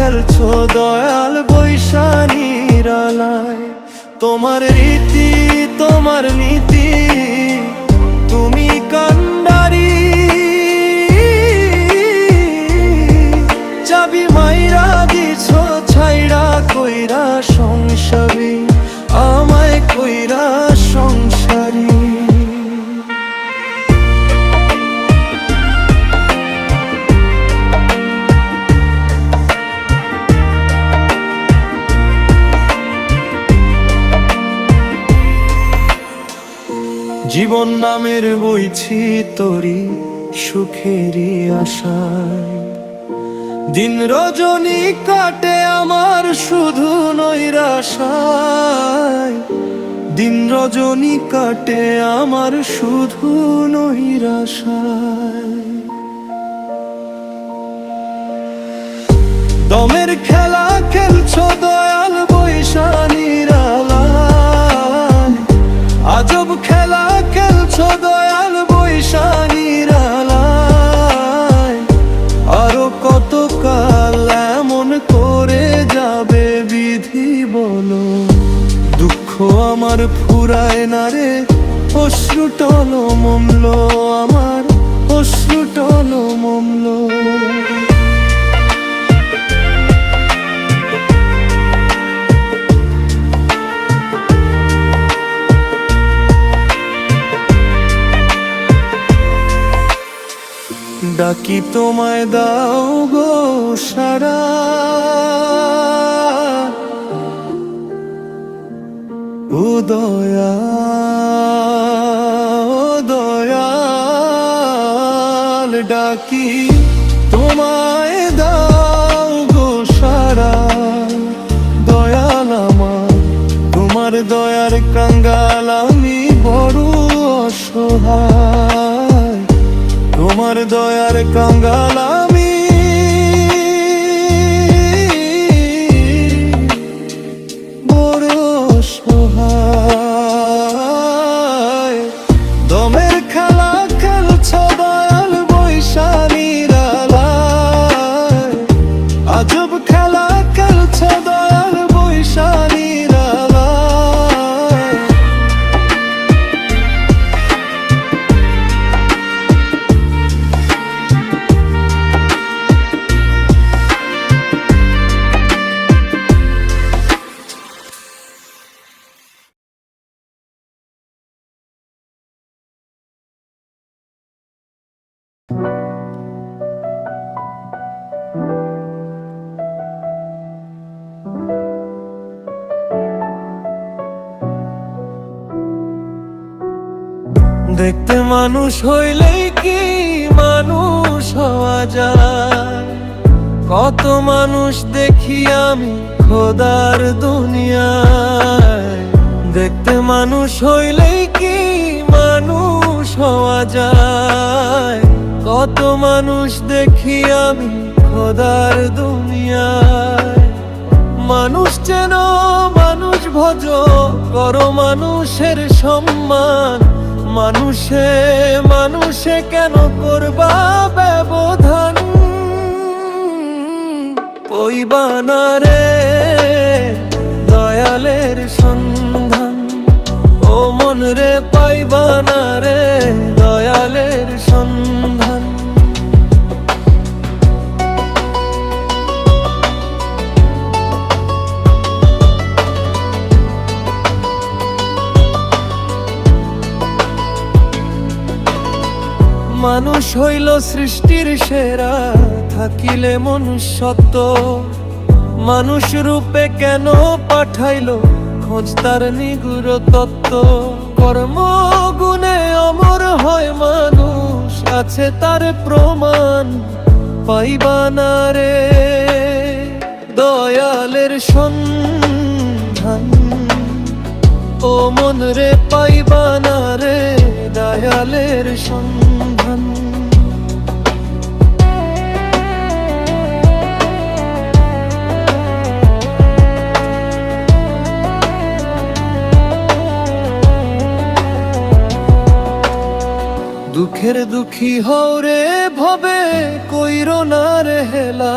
খেলছো দয়াল বৈশানীর আলায়। তোমার রীতি তোমার নীতি, তুমি কান্ডারি। চাবি মাইরা দিছো ছাইড়া কইরা সংসারী, আমায় কইরা সংসারী। জীবন নামের বইছি তরি সুখেরই আশায়। দিন রজনী কাটে আমার শুধু নৈরাশায়। দিন রজনী কাটে আমার শুধু নৈরাশায়। দমের খেলা খেলছো দয়াল বৈশানীর আলায়। আজব খেলা খেলছো দয়াল বৈশানীর আলায়। আরো কত কাল এমন করে যাবে বিধি বলো। দুঃখ আমার ফুরায় না রে, অশ্রু টলমল আমার, অশ্রু টলমল। ডাকি তোমায় দাও গো সারা, ও দয়াল। ডাকি তোমায় দাও গো সারা, দয়াল আমার। তোমার দয়ার কাঙ্গাল আমি বড় অসহায়। তোমার দয়ার কাঙ্গাল আমি বড় অসহায়। দমের খেলা খেলছো দয়াল বৈশানীর আলায়। আজব খেলা খেলছো দয়াল বৈশানীর আলায়। দেখতে মানুষ হইলেই কি মানুষ হওয়া যায়? কত মানুষ দেখি আমি খোদার দুনিয়ায়। দেখতে মানুষ হইলেই কি মানুষ হওয়া যায়? কত মানুষ দেখি আমি খোদার দুনিয়ায়। মানুষ চেন মানুষ ভজ, করো মানুষের সম্মান। মানুষে মানুষে কেন করবা ব্যবধান? পইবা না রে দয়ালের সন্ধান, ও মন রে পাইবা না রে দয়ালের সন্ধান। মানুষ হইল সৃষ্টির সেরা, থাকিলে মনুষ্যত্ব। মানুষ রূপে কেন পাঠাইলো খোঁজ তার নিগুড় তত্ত্ব। কর্ম গুণে অমর হয় মানুষ, আছে তার প্রমাণ। পাইবা না রে দয়ালের সন্ধান, ও মন রে পাইবা না রে দয়ালের সন্ধান। দুঃখের দুঃখী হও রে ভবে, কইরো না রে হেলা।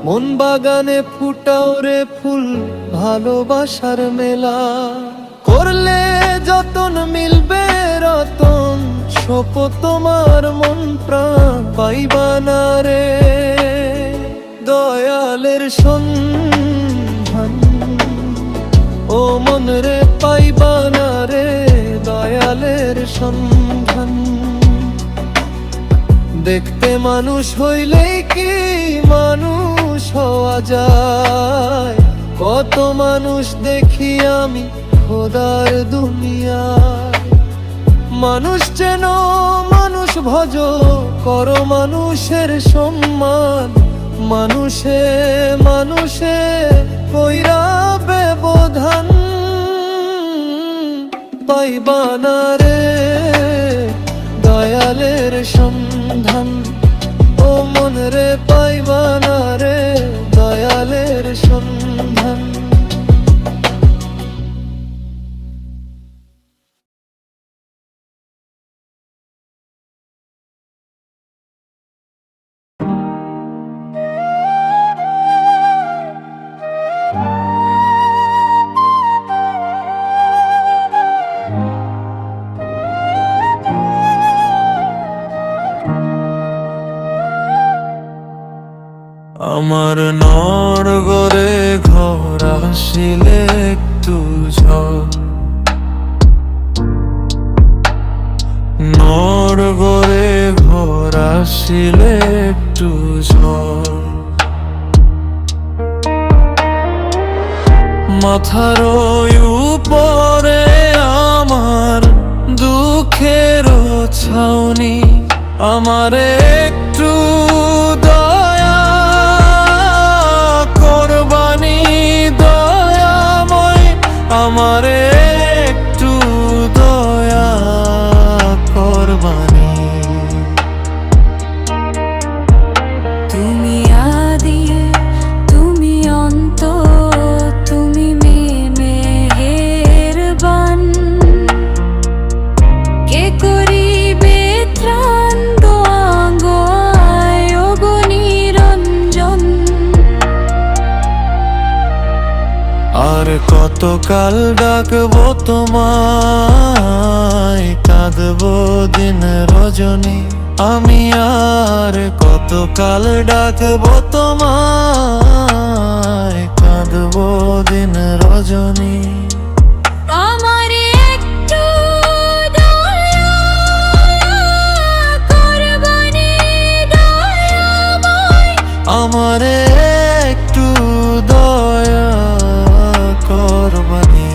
মন বাগানে ফুটাও রে ফুল ভালোবাসার মেলা, করলে যতন মিলবে রতন, সোপ তোমার মন প্রাণ পাইবা না রে দয়ালের সন্ধান। ও মন রে পাইবা না রে দয়ালের সন্ধান। দেখতে মানুষ হইলেই কি মানুষ হওয়া যায়, কত মানুষ দেখি আমি খোদার দুনিয়ায়। মানুষ যেন মানুষ ভজ, করো মানুষের সম্মান, মানুষে মানুষে কইরা ব্যবধান পাইবা না রে দয়ালের সন্ধান। ও মন রে পাইবা না রে দয়ালের সন্ধান। আমার নর গরে ঘর আসিলে একটু ঝড়, নর গরে ঘর আসিলে একটু ঝড়। মাথার উপরে আমার দুঃখের ছাউনি, আমারে একটু দয়া করবানি দয়াময়, আমারে একটু দয়া করবানি। তুমি আদি, তুমি অন্ত, তুমি মেহেরবান, কে করিবে ত্রাণ দোয়া গোয়ায় ওগো নিরঞ্জন। আর কতকাল ডাকবো তোমায়, কাঁদবো দিন রজনী আমি, আর কতকাল ডাকবো তোমায়, কাঁদবো দিন রজনী। আমারে একটু দয়া করবানি দয়াময়, আমারে একটু দয়া করবানি।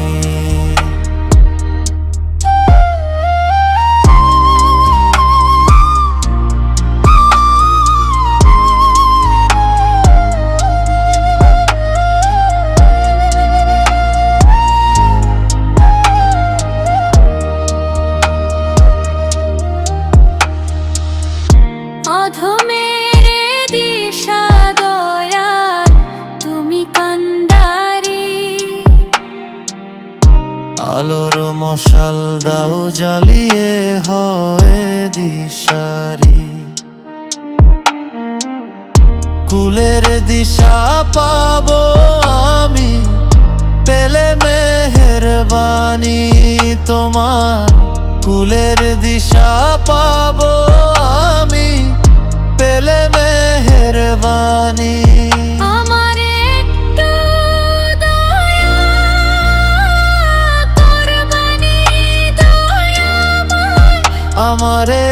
অধমের দিশা দয়াল তুমি কান্ডারি, আলোর মশাল দাও জ্বালিয়ে হয় দিশারি, কুলের দিশা পাবো আমি পেলে মেহেরবানি তোমার, কুলের দিশা পাবো আমি পেলে মেহেরবানি। আমারে একটু দয়া করবানি দয়াময়, আমারে